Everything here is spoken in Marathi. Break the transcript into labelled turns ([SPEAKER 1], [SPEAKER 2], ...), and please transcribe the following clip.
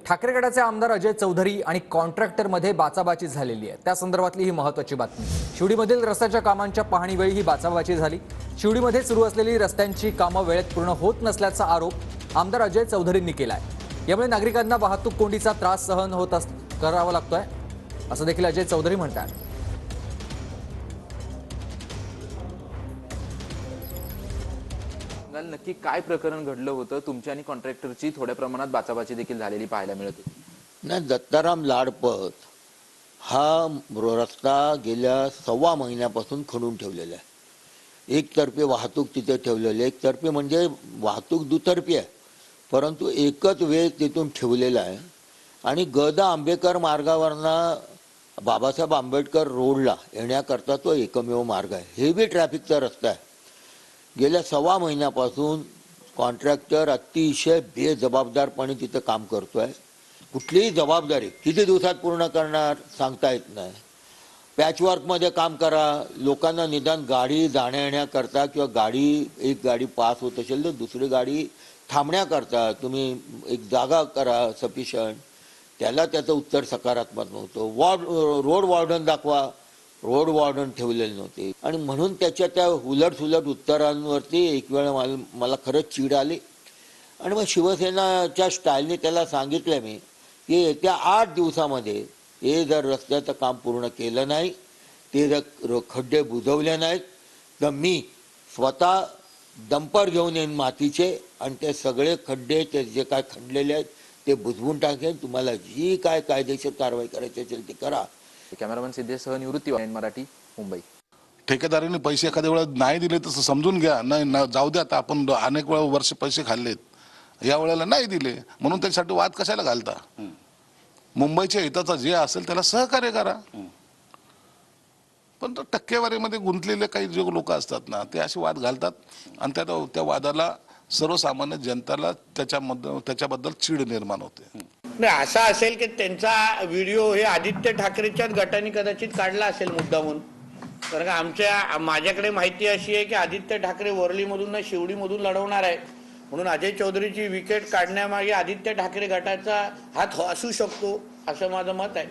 [SPEAKER 1] ठाकरे गटाचे आमदार अजय चौधरी आणि कॉन्ट्रॅक्टरमध्ये बाचाबाची झालेली आहे। त्या संदर्भातली ही महत्त्वाची बातमी। शिवडीमधील रस्त्याच्या कामांच्या पाहणीवेळी ही बाचाबाची झाली। शिवडीमध्ये सुरू असलेली रस्त्यांची कामं वेळेत पूर्ण होत नसल्याचा आरोप आमदार अजय चौधरींनी केलाय। यामुळे नागरिकांना वाहतूक कोंडीचा त्रास सहन करावा लागतोय असं देखील अजय चौधरी म्हणतात।
[SPEAKER 2] नक्की काय प्रकरण घडलं होतं? तुमच्या आणि कॉन्ट्रॅक्टरची थोड्या प्रमाणात बाचाबाची देखील झालेली पाहायला मिळत होती।
[SPEAKER 3] नाही, दत्ताराम लाडपत हा रस्ता गेल्या 1.25 महिन्यापासून खणून ठेवलेला आहे। एकतर्फे वाहतूक तिथे ठेवलेली आहे, एकतर्फे म्हणजे वाहतूक दुतर्फी आहे, परंतु एकच वेळ तिथून ठेवलेला आहे। आणि गदा आंबेडकर मार्गावरनं बाबासाहेब आंबेडकर रोडला येण्याकरता तो एकमेव मार्ग आहे। हेवी ट्रॅफिकचा रस्ता आहे। गेल्या 1.25 महिन्यापासून कॉन्ट्रॅक्टर अतिशय बेजबाबदारपणे तिथं काम करतोय। कुठलीही जबाबदारी किती दिवसात पूर्ण करणार सांगता येत नाही। पॅचवर्कमध्ये काम करा, लोकांना निदान गाडी जाण्या येण्याकरता किंवा एक गाडी पास होत असेल तर दुसरी गाडी थांबण्याकरता तुम्ही एक जागा करा सफिशियंट, त्याला त्याचं उत्तर सकारात्मक नव्हतं। रोड वॉर्डन दाखवा, रोड वॉर्डन ठेवलेले नव्हते। आणि म्हणून त्याच्या त्या उलटसुलट उत्तरांवरती एक वेळ मला खरंच चीड आली। आणि मग शिवसेनाच्या स्टाईलने त्याला सांगितलं मी की येत्या 8 दिवसामध्ये हे जर रस्त्याचं काम पूर्ण केलं नाही, ते जर खड्डे बुजवले नाहीत तर मी स्वतः डंपर घेऊन येईन मातीचे आणि ते सगळे खड्डे ते जे काय खणलेले आहेत ते बुजवून टाकेन। तुम्हाला जी काय कायदेशीर कारवाई करायची असेल ते करा।
[SPEAKER 2] कॅमेरामन सिद्धेसह निवृत्ती मराठी, मुंबई।
[SPEAKER 4] ठेकेदारांनी पैसे एखाद्या वेळेला नाही दिले तर समजून घ्या, नाही जाऊ द्या, आता आपण अनेक वेळा वर्ष पैसे खाल्लेत, या वेळेला नाही दिले म्हणून त्यासाठी वाद कशाला घालता? मुंबईच्या हिताचा जे असेल त्याला सहकार्य करा। पण टक्केवारीमध्ये गुंतलेले काही जे लोक असतात ना, ते असे वाद घालतात आणि त्या वादाला सर्वसामान्य जनताला त्याच्याबद्दल चीड निर्माण होते।
[SPEAKER 5] नाही, असं असेल की त्यांचा व्हिडिओ हे आदित्य ठाकरेच्याच गटाने कदाचित काढला असेल मुद्दामून। कारण माझ्याकडे माहिती अशी आहे की आदित्य ठाकरे वरळीमधून ना शिवडीमधून लढवणार आहे, म्हणून अजय चौधरीची विकेट काढण्यामागे आदित्य ठाकरे गटाचा हात असू शकतो असं माझं मत आहे।